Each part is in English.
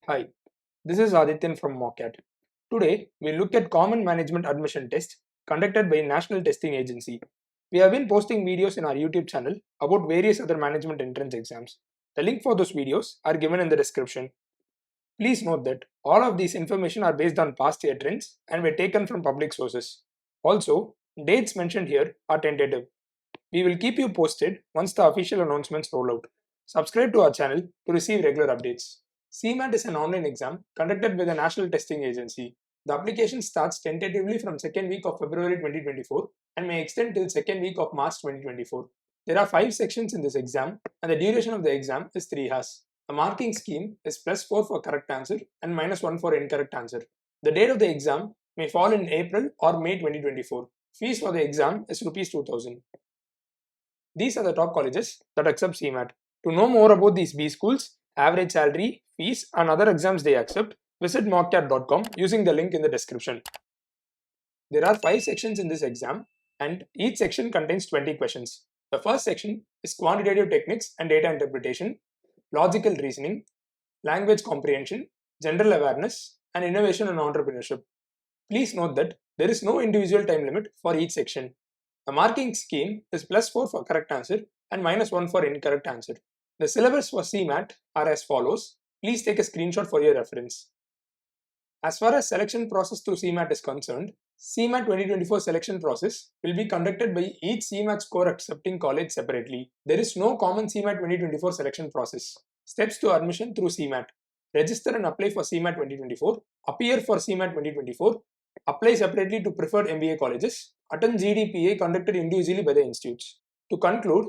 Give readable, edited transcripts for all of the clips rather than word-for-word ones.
Hi, this is Adityan from Mockat. Today, we'll look at common management admission test conducted by National Testing Agency. We have been posting videos in our YouTube channel about various other management entrance exams. The link for those videos are given in the description. Please note that all of these information are based on past year trends and were taken from public sources. Also, dates mentioned here are tentative. We will keep you posted once the official announcements roll out. Subscribe to our channel to receive regular updates. CMAT is an online exam conducted by the National Testing Agency. The application starts tentatively from second week of February 2024 and may extend till second week of March 2024. There are 5 sections in this exam and the duration of the exam is 3 hours. The marking scheme is +4 for correct answer and -1 for incorrect answer. The date of the exam may fall in April or May 2024. Fees for the exam is Rs 2000. These are the top colleges that accept CMAT. To know more about these B schools, average salary, fees, and other exams they accept, visit mockat.com using the link in the description. There are 5 sections in this exam, and each section contains 20 questions. The first section is quantitative techniques and data interpretation, logical reasoning, language comprehension, general awareness, and innovation and entrepreneurship. Please note that there is no individual time limit for each section. The marking scheme is +4 for correct answer and -1 for incorrect answer. The syllabus for CMAT are as follows. Please take a screenshot for your reference. As far as selection process through CMAT is concerned, CMAT 2024 selection process will be conducted by each CMAT score accepting college separately. There is no common CMAT 2024 selection process. Steps to admission through CMAT. Register and apply for CMAT 2024. Appear for CMAT 2024. Apply separately to preferred MBA colleges. Attend GDPA conducted individually by the institutes. To conclude,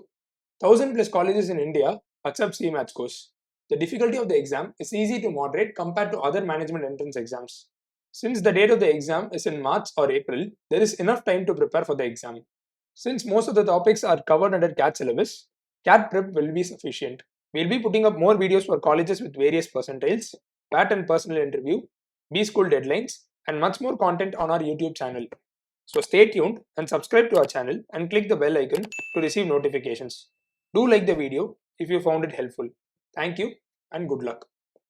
1000 plus colleges in India accept CMAT scores. The difficulty of the exam is easy to moderate compared to other management entrance exams. Since the date of the exam is in March or April, there is enough time to prepare for the exam. Since most of the topics are covered under CAT syllabus, CAT prep will be sufficient. We'll be putting up more videos for colleges with various percentiles, PAT and personal interview, B school deadlines, and much more content on our YouTube channel. So stay tuned and subscribe to our channel and click the bell icon to receive notifications. Do like the video if you found it helpful. Thank you and good luck.